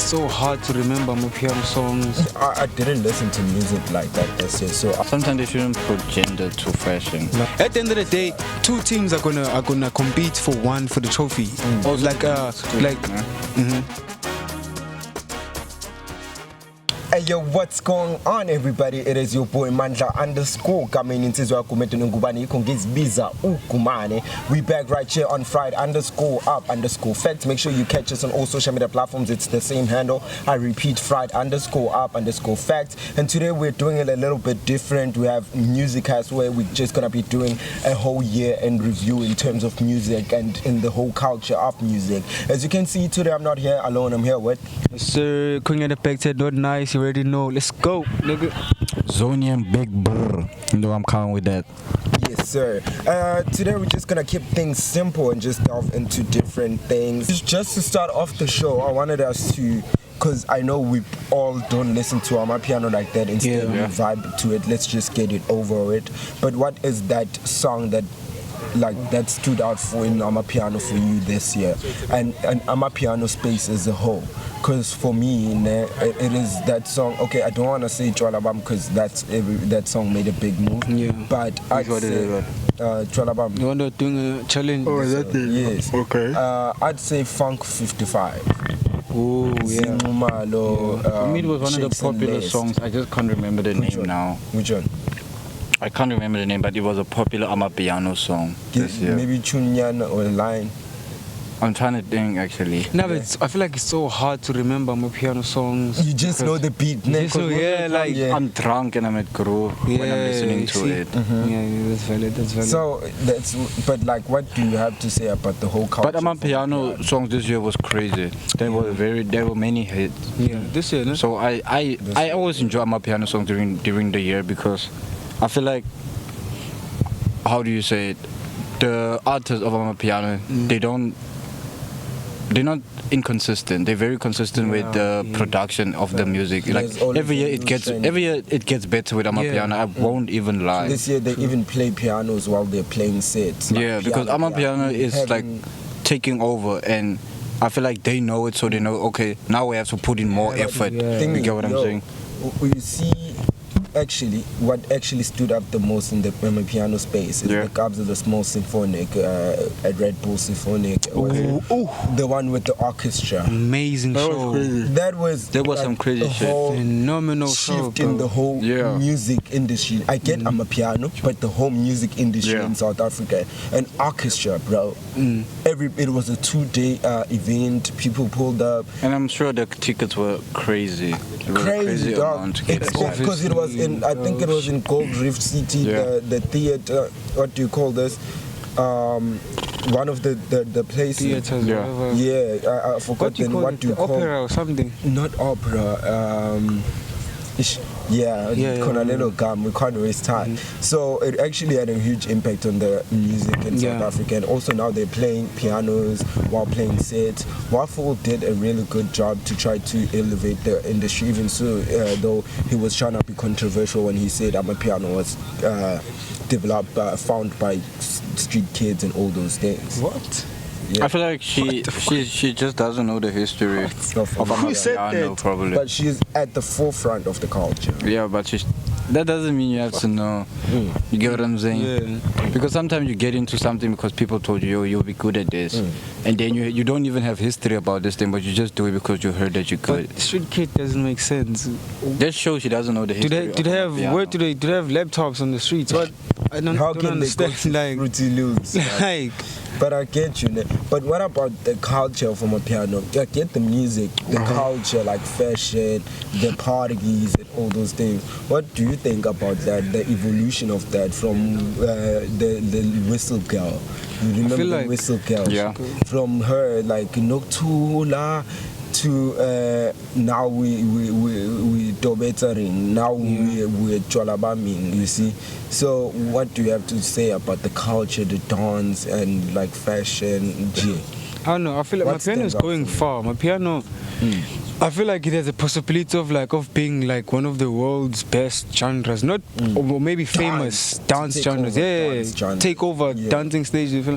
it's so hard to remember Amapiano songs. I didn't listen to music like that this year, so sometimes they shouldn't put gender to fashion. At the end of the day, two teams are gonna compete for the trophy. Hey yo, what's going on everybody? It is your boy Mandla _coming into Ngubani Vs Usimamane. We back right here on Friday _up_fact. Make sure you catch us on all social media platforms. It's the same handle. I repeat, Friday _up_fact. And today we're doing it a little bit different. We have Musicast where we're just gonna be doing a whole year in review in terms of music and in the whole culture of music. As you can see today, I'm not here alone. I'm here with Sir Kunya the Pected, not nice. You already know. Let's go, nigga. Zonian Big Brr. You know I'm coming with that. Yes, sir. Today we're just gonna keep things simple and just delve into different things. Just to start off the show, I wanted us to, because I know we all don't listen to Amapiano like that. Instead, we vibe to it. Let's just get it over it. But what is that song that stood out for in Amapiano for you this year, and Amapiano space as a whole? Because for me, it is that song. Okay, I don't want to say Cholabam because that song made a big move. Yeah. But I'd say Cholabam. You want to do a challenge? Oh, is that it? Yes. Okay. I'd say Funk 55. Oh, yeah. For me, it was one of the popular songs. I just can't remember the name now. Which one? I can't remember the name, but it was a popular Amapiano song this year. Maybe Chunyan or Line. I'm trying to think actually. No, but I feel like it's so hard to remember Amapiano songs. You just know the beat. I'm drunk and I'm at Gqom when I'm listening to it. Mm-hmm. Yeah, that's valid. So but like, what do you have to say about the whole culture? But Amapiano songs this year was crazy. There were many hits. Yeah, this year. No? So I always enjoy Amapiano songs during the year because I feel like, how do you say it? The artists of Amapiano, they're not inconsistent. They're very consistent with the production of the music. Like every year it gets better with Amapiano. I won't even lie. This year they even play pianos while they're playing sets. Yeah, because Amapiano is like taking over, and I feel like they know it, so they know. Okay, now we have to put in more effort. You get what I'm saying? You see. Actually, what actually stood up the most in the Amapiano space is the Gqom of the Small Symphonic at Red Bull Symphonic. The one with the orchestra. Amazing show. There was some crazy shit. Phenomenal shift in the whole music industry. I get Amapiano, but the whole music industry in South Africa, an orchestra, bro. It was a 2-day event. People pulled up, and I'm sure the tickets were crazy. Crazy dog. Because it was I think it was in Gold Rift City, the theater. What do you call this? One of the places. Theaters. I forgot what do you call opera or something? Not opera. Little Gqom, we can't waste time. So it actually had a huge impact on the music in South Africa, and also now they're playing pianos while playing sets. Waffle did a really good job to try to elevate the industry, even so, though he was trying to be controversial when he said Amapiano was found by street kids and all those things. What? Yeah. I feel like she just doesn't know the history of Amapiano, probably. But she's at the forefront of the culture. Yeah, but that doesn't mean you have to know. You get what I'm saying? Yeah. Because sometimes you get into something because people told you, you'll be good at this. And then you don't even have history about this thing, but you just do it because you heard that you're good. But street kid doesn't make sense. That shows she doesn't know the history. Do they have laptops on the streets? What? I don't understand. They go Fruity Loops? But I get you. But what about the culture of Amapiano? I get the music, the culture, like fashion, the parties, and all those things. What do you think about that? The evolution of that from the Whistle Girl. You remember the Whistle Girl? Yeah. From her, like Noctula, to now we dobetering, now we're cholabaming, you see. So what do you have to say about the culture, the dance, and like fashion? I don't know. I feel like Amapiano is going far. Amapiano, I feel like it has a possibility of being like one of the world's best genres, not or maybe famous dance genres. Take over dancing stages.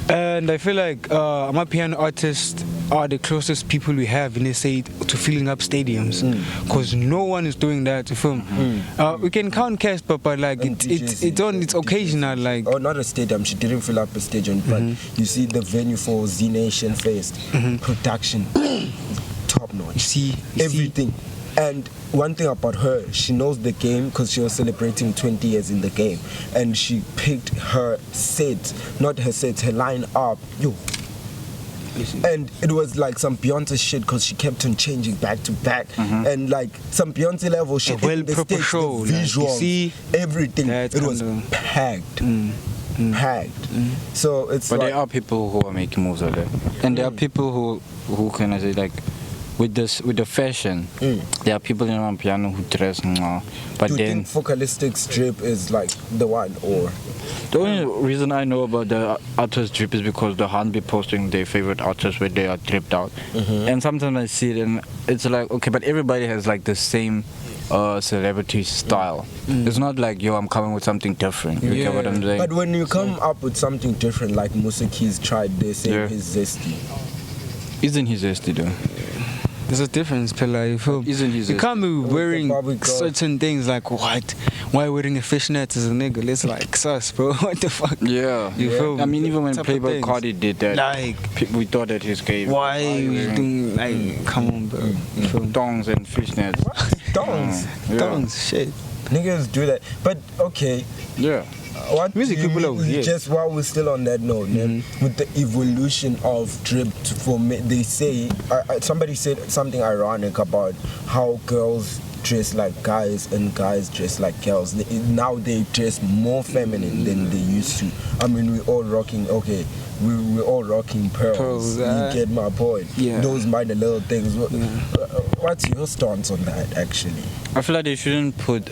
And I feel like Amapiano artists are the closest people we have in SA to filling up stadiums, because no one is doing that. You feel me? We can count Casper, but like it's occasional. Like, oh, not a stadium. She didn't fill up a stadium, but you see the venue for Z Nation Fest, production, top notch. You see everything. And one thing about her, she knows the game because she was celebrating 20 years in the game, and she picked her set, not her set, her line up. And it was like some Beyonce shit because she kept on changing back to back, and like some Beyonce level shit. Well, proper stage, show, the visuals, like, you see, everything. It was packed. Packed. So it's. But like, there are people who are making moves out there, and there are people who can I say like. With the fashion, there are people in Amapiano who dress but do you then think Focalistic's drip is like the one, or the only reason I know about the artist drip is because the Han be posting their favorite artists where they are dripped out, and sometimes I see it and it's like okay, but everybody has like the same celebrity style. It's not like I'm coming with something different. You get what I'm saying? But when you come up with something different, like Musicast's tried, they say he's zesty. Isn't he zesty though? There's a difference, Pella. You can't be wearing certain things like what? Why wearing a fishnet as a nigga? It's like sus, bro. What the fuck? Yeah. You feel me? I mean, even when Type of Playboy things. Cardi did that, like we thought that he's gay. why you doing like? Come on, bro. You feel me? Thongs and fishnets. Thongs. Shit. Niggas do that. But okay. Yeah. What Music do you people mean, over here. just while we're still on that note, with the evolution of drip, for me, they say somebody said something ironic about how girls dress like guys and guys dress like girls. Now they dress more feminine than they used to. I mean, we're all rocking we're all rocking pearls. You get my point. Yeah. Those minor little things. What's your stance on that, actually? I feel like they shouldn't put,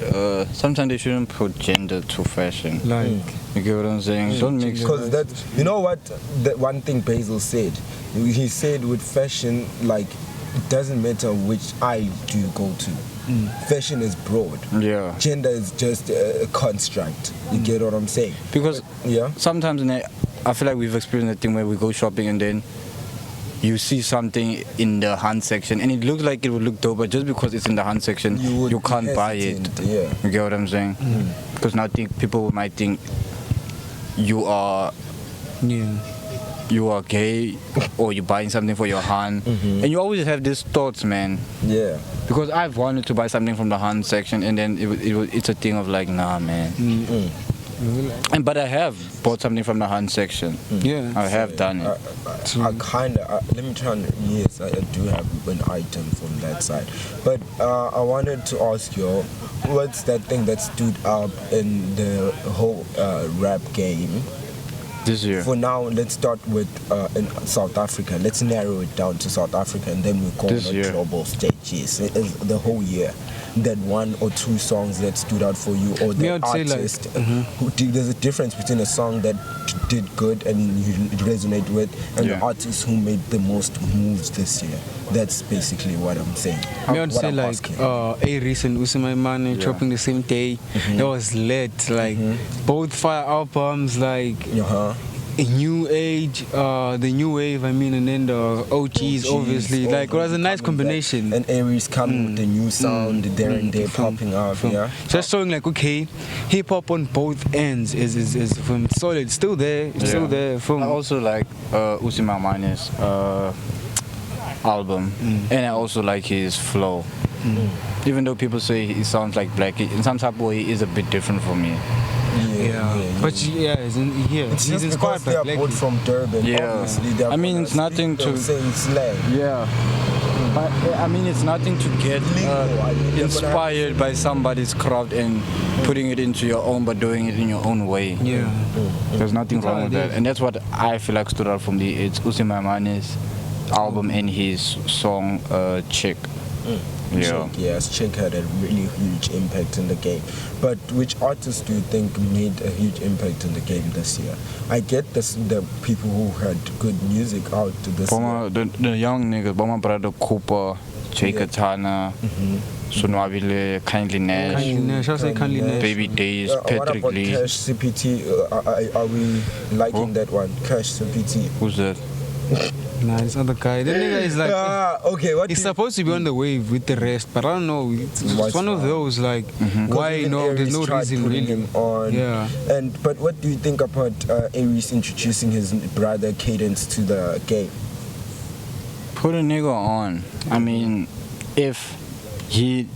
sometimes they shouldn't put gender to fashion. Like, you get what I'm saying? Don't mix. Because that, you know what, that one thing Basil said? He said with fashion, like, it doesn't matter which aisle do you go to. Fashion is broad. Yeah. Gender is just a construct. You get what I'm saying? Because yeah. sometimes I feel like we've experienced that thing where we go shopping and then you see something in the hand section and it looks like it would look dope, but just because it's in the hand section, you can't buy it. Yeah. You get what I'm saying? Because now people might think you are gay or you're buying something for your hand, and you always have these thoughts, man. Yeah. Because I've wanted to buy something from the hand section, and then it's a thing of like, nah, man. But I have bought something from the hand section. Yeah, I have done it. I let me try and, yes, I do have an item from that side. But I wanted to ask you, what's that thing that stood up in the whole rap game this year? For now, let's start with in South Africa. Let's narrow it down to South Africa, and then we go on a global stage. Yes, the whole year. That one or two songs that stood out for you, or the artist who there's a difference between a song that did good and you resonate with, and the artist who made the most moves this year. That's basically what I'm saying. Me would say like Aries and Usimamane dropping the same day. That was lit. Like both fire albums, like a new age, the new wave, I mean, and then the OGs obviously. Like it was a nice combination. And Aries coming with the new sound, there and there popping out. Yeah. Just showing like, okay, hip hop on both ends is solid. It's still there. It's still there. I also like Usimamane's album, and I also like his flow. Even though people say he sounds like Blxckie, in some type of way he is a bit different for me. But he's inspired by Blxckie. Both from Durban. Obviously, I mean, it's nothing to slang. But I mean, it's nothing to get inspired by somebody's craft and putting it into your own, but doing it in your own way. There's nothing wrong with that, and that's what I feel like stood out from me. It's Usimamane's album and his song Chick. Yes, Chick had a really huge impact in the game. But which artists do you think made a huge impact in the game this year? I get the people who had good music out this year. The young niggas, Boma Brother Cooper, Jay Katana, Sunwabile, Kindly Nash, I'll say Kindly Nash. Baby Days, Patrick what about Lee. Cash CPT? Are we liking that one? Cash CPT. Who's that? Nah, this other guy. The nigga is like. Okay, what? He's supposed to be on the wave with the rest, but I don't know. It's one of those like why no? There's no reason really. Him on. Yeah. But what do you think about Aries introducing his brother Cadence to the game? Put a nigga on. I mean, if he.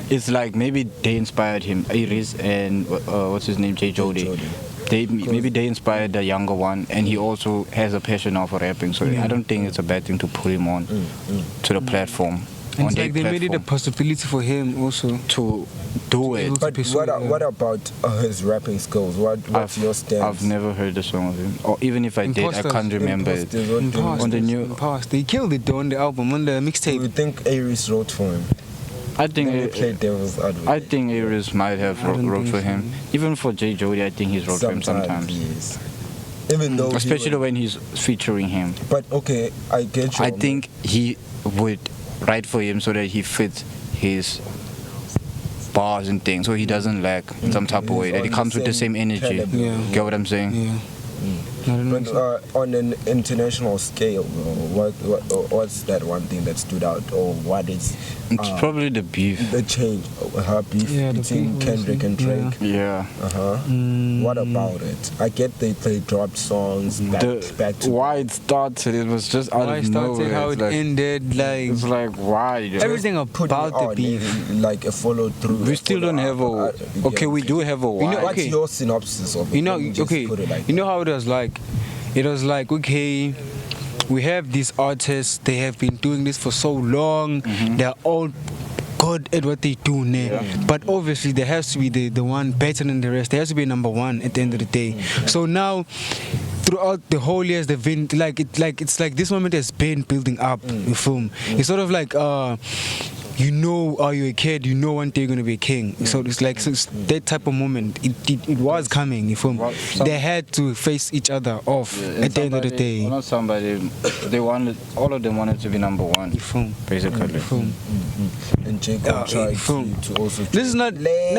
It's like maybe they inspired him, Aries and what's his name, J. Jody. Maybe they inspired the younger one, and he also has a passion now for rapping. So I don't think it's a bad thing to put him on to the platform. And it's like they made it a possibility for him also to do it. But what about his rapping skills? What's your stance? I've never heard a song of him, or even if I did, I can't remember it. On the new, they killed it though on the album, on the mixtape. Do you think Aries wrote for him? I think Aries might have wrote for him. Even for J. Jody, I think he's wrote for him sometimes. Yes. Even though especially when he's featuring him. But okay, I get you. I think he would write for him so that he fits his bars and things, so he doesn't lack in some type of way. That he comes with the same energy. Get what I'm saying? Yeah. But on an international scale, what's that one thing that stood out, or what is? It's probably the beef. The change, her beef between Kendrick and Drake. Yeah. What about it? I get they dropped songs back to why it started. It was just out of nowhere. How it ended, like it's like why everything about the beef, like a follow through. We still don't have a. Okay, we do have a why. What's your synopsis of it? You know, you know how it was like. It was like, okay, we have these artists, they have been doing this for so long, they're all good at what they do now. But obviously there has to be the one better than the rest. There has to be number one at the end of the day. So now, throughout the whole years, they've been it's like this moment has been building up. You feel me? It's sort of like you know, are you a kid? You know one day you're gonna be a king. So it's like it's that type of moment. It was coming. You feel me? They had to face each other off at the end of the day. Not somebody. They wanted. All of them wanted to be number one. You feel me? Basically. You feel me? And Gqom tried to also. This is not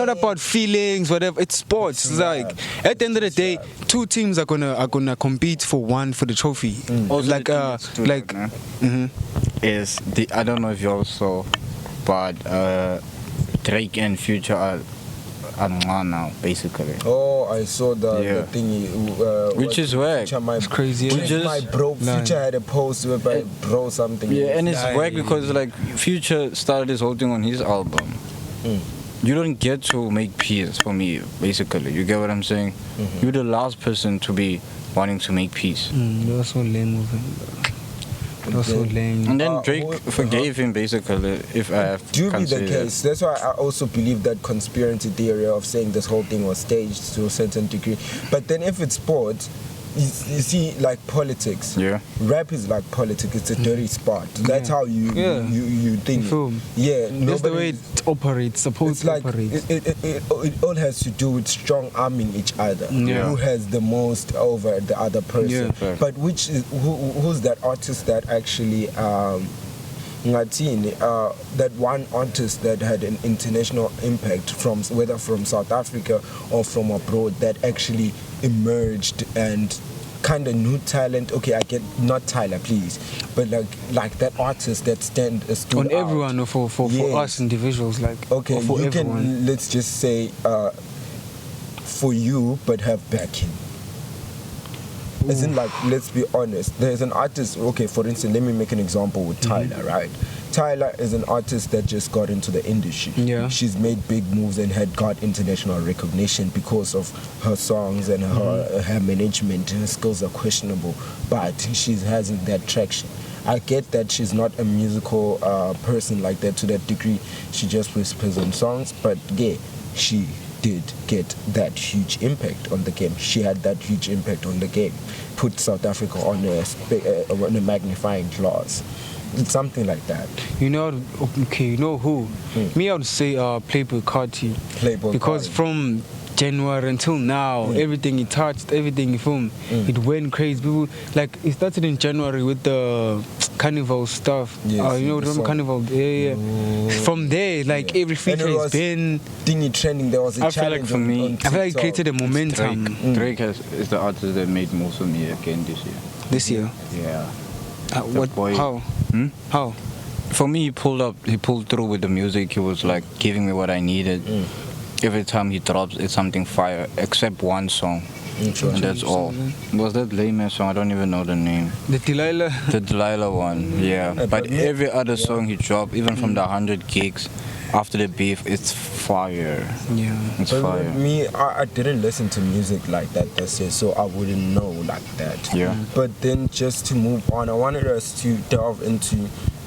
about feelings, whatever. It's sports. It's like at the end of the day, two teams are gonna compete for the trophy. Is the I don't know if you also. But Drake and Future are now, basically. Oh, I saw the thingy. Which is whack. It's crazy. My bro, Future had a post with my bro something. Yeah, and it's whack because like Future started this whole thing on his album. You don't get to make peace for me, basically. You get what I'm saying? You're the last person to be wanting to make peace. You're so lame with him. And then Drake forgave him, basically, if I have to consider. Be the case. That's why I also believe that conspiracy theory of saying this whole thing was staged to a certain degree. But then if it's sports, you see, like politics. Yeah. Rap is like politics. It's a dirty spot. That's how you think. That's the way it operates. Supposed to operate. It all has to do with strong arming each other. Who has the most over the other person? But who's that artist that actually? That one artist that had an international impact whether from South Africa or from abroad that actually emerged and kind of new talent. Okay, I get not Tyler, please, but like that artist that stood on out. Everyone or for us individuals, like okay, for you everyone. Can let's just say for you, but have backing. As in, like, let's be honest, there's an artist, okay, for instance, let me make an example with Tyler, right? Tyler is an artist that just got into the industry. She's made big moves and had got international recognition because of her songs and her management. Her skills are questionable, but she's having that traction. I get that she's not a musical person like that to that degree. She just whispers on songs, but yeah, she did get that huge impact on the game. She had that huge impact on the game. Put South Africa on a magnifying glass. It's something like that. You know who? Me, I would say Playboy Carti. Because from January until now, everything he touched, everything he filmed, it went crazy. People it started in January with the carnival stuff. Remember carnival? Yeah. From there, every feature has been thingy trending. There was a challenge. I feel like for me, I feel like it created a momentum. Drake is the artist that made most of me again this year. this year. Yeah. What? boy. How? How? For me, he pulled through with the music. He was like giving me what I needed. Every time he drops, it's something fire, except one song. And that's all. Was that lame song? I don't even know the name. The Delilah. The Delilah one, yeah. But every other song he dropped, even from the 100 gigs after the beef, it's fire. Yeah. It's But fire. with me, I didn't listen to music like that this year, so I wouldn't know like that. Yeah. But then just to move on, I wanted us to delve into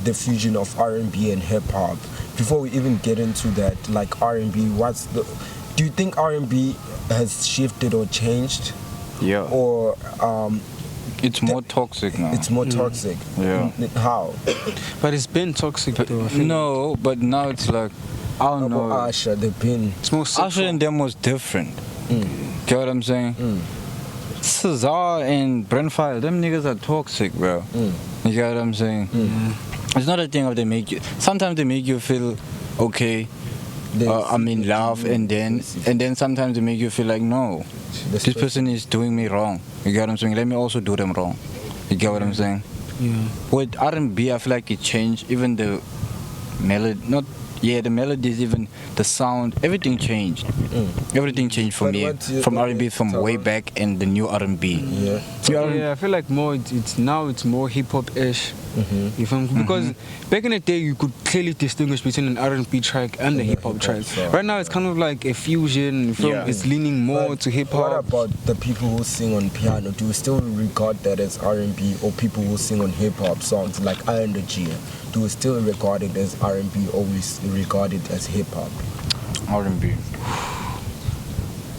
the fusion of R&B and hip hop. Before we even get into that, like R&B, do you think R&B has shifted or changed? Yeah. Or It's more toxic now. it's more toxic? Yeah. How? But it's been toxic though. I think. No, but now it's like, I don't know. Usher, the pin. It's more sexual. Usher and them was different. Get what I'm saying? Siza and Brent Faiyaz, them niggas are toxic, bro. You get what I'm saying? It's not a thing of they make you. Sometimes they make you feel okay. I'm in love, and then sometimes they make you feel like no, this person is doing me wrong. You get what I'm saying? Let me also do them wrong. You get what I'm saying? Yeah. With R&B, I feel like it changed. Even the melody, the melodies, even the sound, everything changed. Everything changed for But me what's your from R&B from way back and the new R&B. Yeah. Yeah, I feel like more. It's now. It's more hip hop ish. You feel me? Because back in the day, you could clearly distinguish between an R&B track and a hip hop track. Right now, it's kind of like a fusion. You feel me? It's leaning more But to hip What hop. about the people who sing on piano? Do you still regard that as R&B, or people who sing on hip hop songs like I and the G? Do you still regard it as R&B, or we regard it as hip hop? R&B.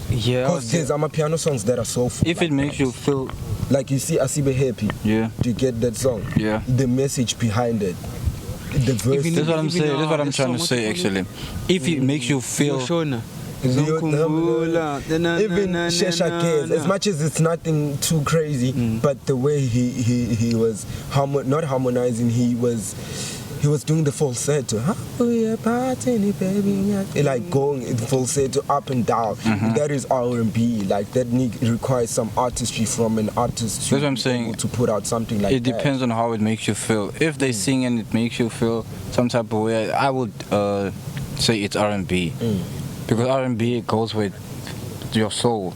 Yeah. Because there's Amapiano songs that are soulful. If it makes you feel, like you see Asibe Happy. yeah, Do you get that song? Yeah. The message behind it. The verse. Even- that's what I'm Even, saying. That's what I'm there's trying to so much say of it. actually. If it makes you feel, Shona. Even Even Shesha Cares, as much as it's nothing too crazy, but the way he was not harmonizing, he was doing the falsetto. Like going in falsetto up and down. That is R&B. Like that requires some artistry from an artist That's what I'm saying. be able to put out something like it that. depends on how it makes you feel. If they sing and it makes you feel some type of way, I would say it's R&B. Because R&B goes with your soul.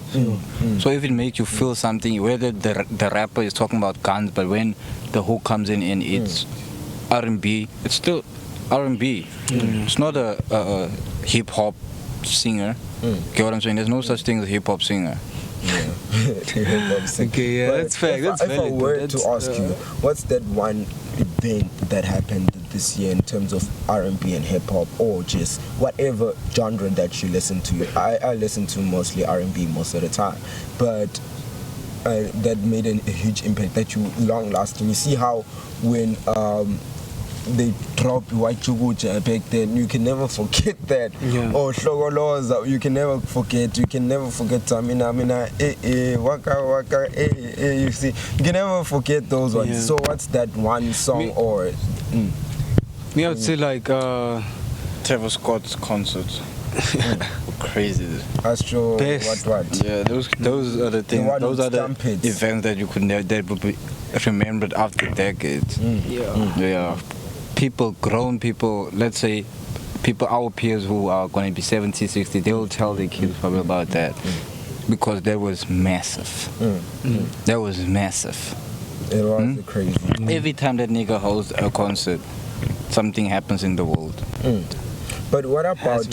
So if it makes you feel something, whether the rapper is talking about guns, but when the hook comes in and it's R&B, it's still R&B. It's not a hip hop singer. Get what I'm saying? There's no such thing as a hip hop singer. Okay, yeah, But that's fact. That's if I valid. were That's, to ask you, what's that one event that happened this year in terms of R&B and hip hop, or just whatever genre that you listen to? I listen to mostly R&B most of the time, but that made a huge impact, that you long lasting. You see how when they dropped White Chuguja back then, you can never forget that. Yeah. Or Shogoloza, you can never forget. You can never forget Tamina, Waka Waka, you see. You can never forget those ones. Yeah. So what's that one song or... Me, I would say like Travis Scott's concerts. Crazy. Astro, Best. what? Yeah, those are the things. one Those with are the Stampede. events that you could never, that would be remembered after decades. Yeah. People, grown people, let's say people, our peers who are going to be 70, 60, they will tell their kids probably about that. Because that was massive. That was massive. It was crazy. Every time that nigga hosts a concert, something happens in the world. But what about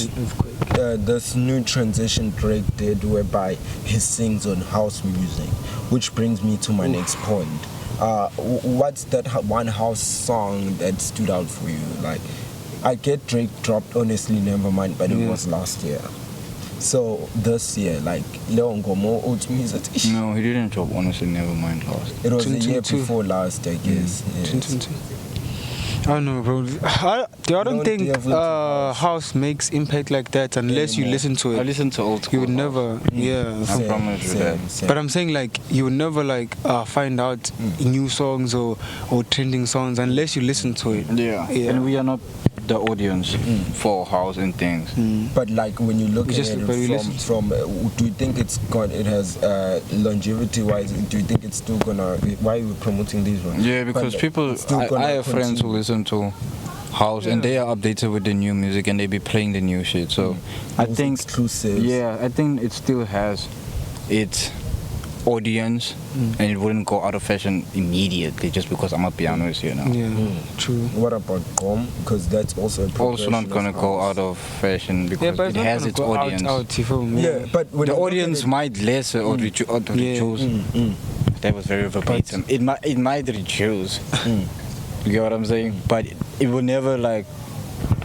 this new transition Drake did, whereby he sings on house music, which brings me to my next point. What's that one house song that stood out for you? Like, I get Drake dropped Honestly Nevermind, but it was last year. So this year, like Leon Gomo, No, he didn't drop Honestly Nevermind last. it was the year 2022. before last, I guess. Yes. I don't know, bro. I don't think house makes impact like that unless you listen to I it. listen to old school. You would never, I promise you that. Same. But I'm saying like you would never like find out new songs or trending songs unless you listen to it. Yeah. Yeah. And we are not the audience for house and things. But like when you look at it from do you think it has longevity wise? Do you think it's still gonna? Why are we promoting these ones? Yeah, because people, I have friends who listen to house and they are updated with the new music and they be playing the new shit. So I think exclusives. Yeah, I think it still has its audience and it wouldn't go out of fashion immediately just because Amapiano is here now. Yeah, true. What about Gqom? Because that's also also not gonna go out of fashion because it has its audience. But when the audience might less or reduce. That was very verbatim. It might reduce. You get what I'm saying? But it will never like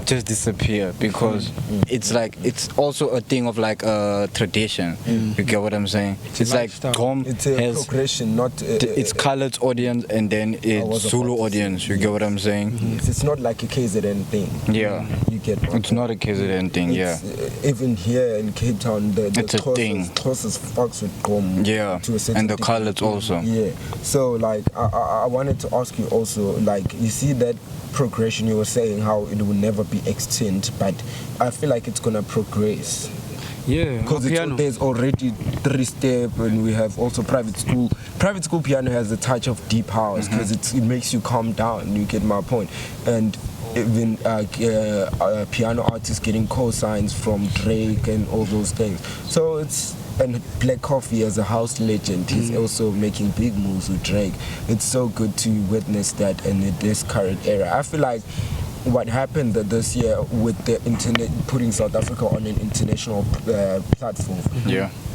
just disappear because it's also a thing of like a tradition. You get what I'm saying? It's like Gqom it's a has progression, not it's colored audience and then it's Zulu audience. You get what I'm saying? It's not like a KZN thing. Yeah, you get. It's not a KZN thing. Yeah, even here in Cape Town, it's a thing. Xhosa's fucks with Gqom. Yeah, to a certain and the degree. colors also. Yeah. So like I wanted to ask you also, like, you see that progression you were saying how it will never be extinct, but I feel like it's gonna progress. Yeah, because there's already 3-step and we have also private school. Private school piano has a touch of deep house because it makes you calm down. You get my point. And even piano artists getting co-signs from Drake and all those things. So it's. And Black Coffee as a house legend, he's also making big moves with Drake. It's so good to witness that in this current era. I feel like what happened this year with the internet, putting South Africa on an international platform,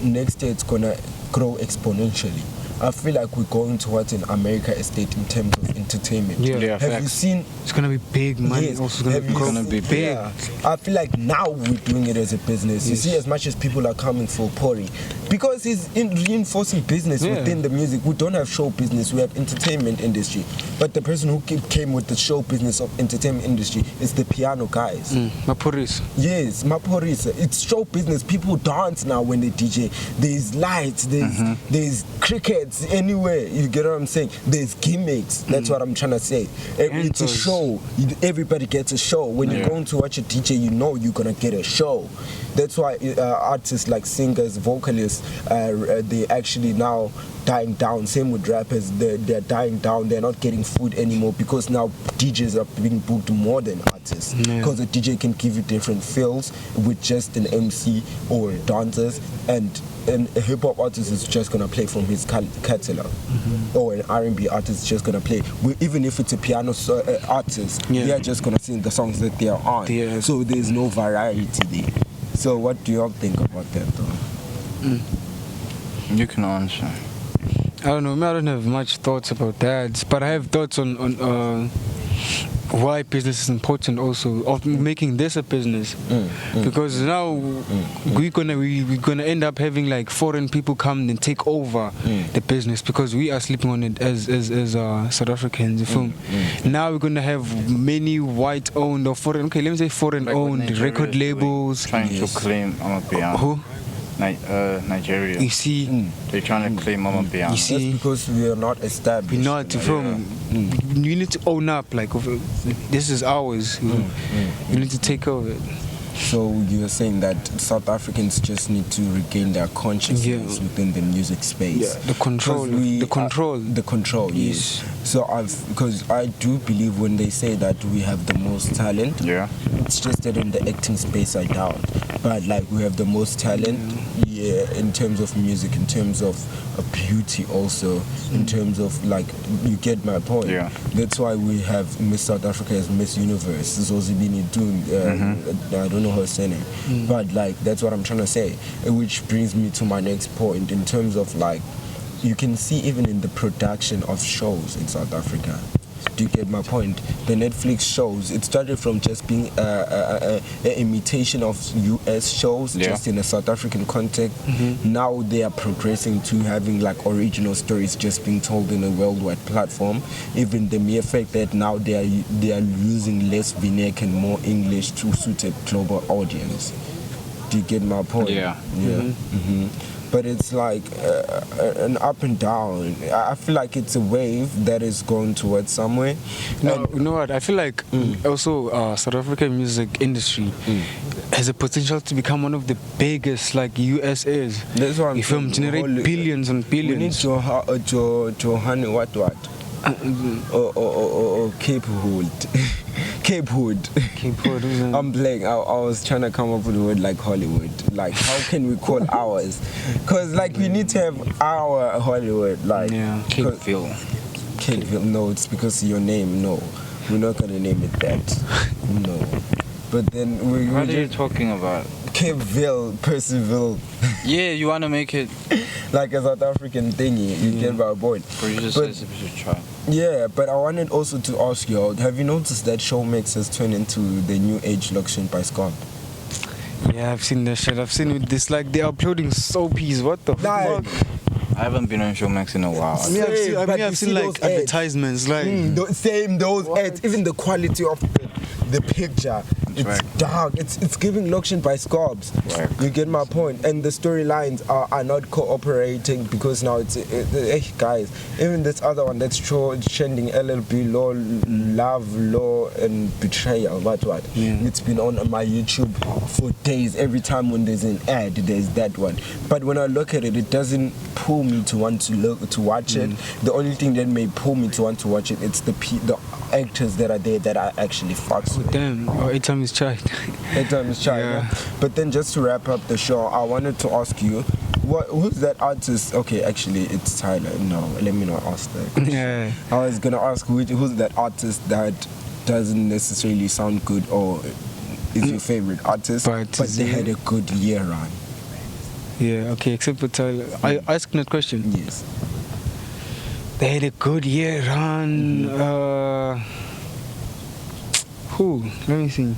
next year it's gonna grow exponentially. I feel like we're going towards an America estate in terms of entertainment. Yeah, have you seen? It's gonna be big money. Yes. Also gonna be big. Yeah. I feel like now we're doing it as a business. You see, as much as people are coming for Pori, because he's reinforcing business within the music. We don't have show business. We have entertainment industry. But the person who came with the show business of entertainment industry is the piano guys. Maporis. Yes, Maporis. It's show business. People dance now when they DJ. There's lights. There's cricket. Anywhere, you get what I'm saying? There's gimmicks. That's what I'm trying to say. It's a show. Everybody gets a show. When you're going to watch a DJ, you know you're gonna get a show. That's why artists like singers, vocalists, they actually now dying down. Same with rappers, they're dying down. They're not getting food anymore because now DJs are being booked more than artists. Because a DJ can give you different feels with just an MC or dancers, and a hip-hop artist is just gonna play from his catalog, or an R&B artist is just gonna play. Even if it's a piano artist, they are just gonna sing the songs that they are on. So there's no variety there. So what do you all think about that, though? You can answer. I don't know. I don't have much thoughts about that, but I have thoughts on why business is important also, of making this a business, because now we're gonna end up having like foreign people come and take over the business because we are sleeping on it as South Africans. You feel? Now we're gonna have many white owned or foreign, okay, let me say foreign owned record labels trying to claim Amapiano. Who? Nigeria. You see, they're trying to claim Amapiano. You see, that's because we are not established. We're not. You need to own up. Like, this is ours. You need to take over it. So you're saying that South Africans just need to regain their consciousness within the music space. The control. The control. Yes. So because I do believe when they say that we have the most talent. Yeah. It's just that in the acting space I doubt. But like we have the most talent. Yeah. In terms of music, in terms of beauty, also in terms of like, you get my point. Yeah. That's why we have Miss South Africa as Miss Universe. Zozibini doing. I don't know her surname, but like that's what I'm trying to say, which brings me to my next point in terms of like, you can see even in the production of shows in South Africa. Do you get my point? The Netflix shows, it started from just being an imitation of US shows, just in a South African context. Now they are progressing to having like original stories just being told in a worldwide platform. Even the mere fact that now they are using less vernacular and more English to suit a global audience. Do you get my point? Yeah. but it's like an up and down. I feel like it's a wave that is going towards somewhere. No, you know what? I feel like also South African music industry has a potential to become one of the biggest, like US is. That's what I'm if you generate billions and billions. We need to honey what? Or Cape Hood. Cape Hood. I'm playing. I was trying to come up with a word like Hollywood. Like, how can we call ours? Because, like, we need to have our Hollywood. Like, Capeville. Capeville. No, it's because of your name. No, we're not gonna name it that. No. But then what are you talking about? Capeville, Percival. Yeah, you wanna make it like a South African thingy. You get my point. But you just said we should try. Yeah, but I wanted also to ask you, have you noticed that Showmax has turned into the new age Loction by Gqom? Yeah, I've seen that shit. I've seen with this, like, they're uploading soapies. What the fuck? I haven't been on Showmax in a while. I've seen like advertisements, like those ads. Even the quality of the picture, it's dark. It's giving Loction by Scobbs. You get my point. And the storylines are not cooperating because now it's guys. Even this other one that's trending LLB law, love law and betrayal. What? Yeah. It's been on my YouTube for days. Every time when there's an ad, there's that one. But when I look at it, it doesn't pull me to want to watch it. The only thing that may pull me to want to watch it, it's the actors that are there that I actually fucks with. Damn, 8 times child. 8 times child. Yeah. But then just to wrap up the show, I wanted to ask you, who's that artist? Okay, actually it's Tyler. No, let me not ask that. Yeah. I was gonna ask who's that artist that doesn't necessarily sound good or is your favorite artist, but they had a good year run. Yeah, okay, except for Tyler. I asked that question. Yes. They had a good year run. Who? Let me see.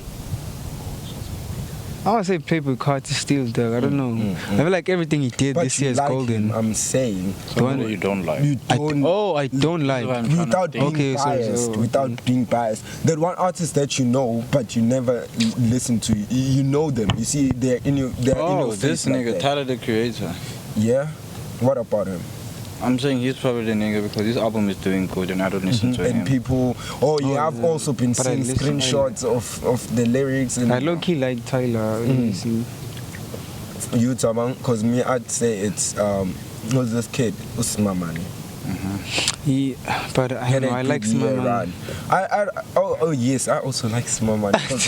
I want to say Paper Carter Steel, dog. I don't know. I feel like everything he did this year is golden. I'm saying. The one that you don't like. I don't like. Without being biased. Without being biased. That one artist that you know, but you never listen to. You know them. You see, they're in your. This nigga, like Tyler the Creator. Yeah. What about him? I'm saying he's probably the nigga because his album is doing good and I don't listen to him. And people, I've also been seeing screenshots of the lyrics. And I low-key like Tyler. You Tabang, because me, I'd say it's, who's this kid? Usimamane. But I like Usimamane. Yes, I also like Usimamane because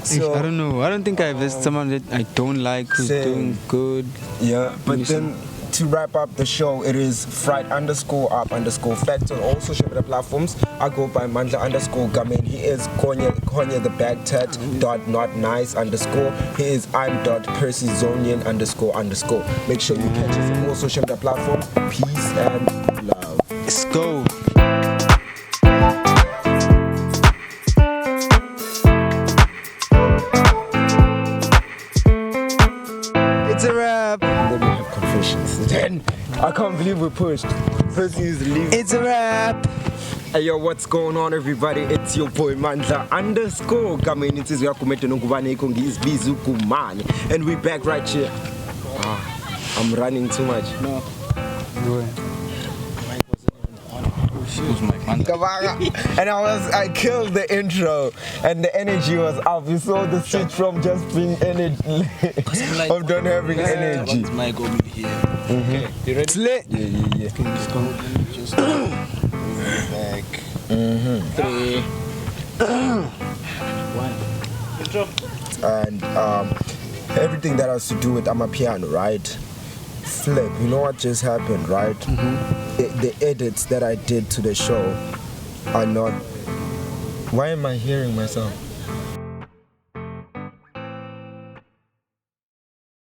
so I don't know. I don't think I've someone that I don't like who's doing good. Yeah, but then to wrap up the show, it is Fright_up_fact on all social media platforms. I go by Mandla_Gqom. He is Konya the bag tat .not_nice_. He is I'm.PercyZonian__. Make sure you catch us on all social media platforms. Peace and love. Let's go. It's a wrap. Then we have confessions. Then I can't believe we pushed. Percy is leaving. It's a wrap. Hey yo, what's going on everybody? It's your boy Mandla_Gqom. It is Vs Usimamane. And we back right here. I'm running too much. No. Go ahead. And I killed the intro and the energy was up. You saw the switch from just being energy of not having energy. Mic over here. Okay, you ready? It's lit. Yeah. Okay, just go. Just back. 3, 1. Intro. And everything that has to do with Amapiano, right? Flip, you know what just happened, right? The edits that I did to the show are not. Why am I hearing myself?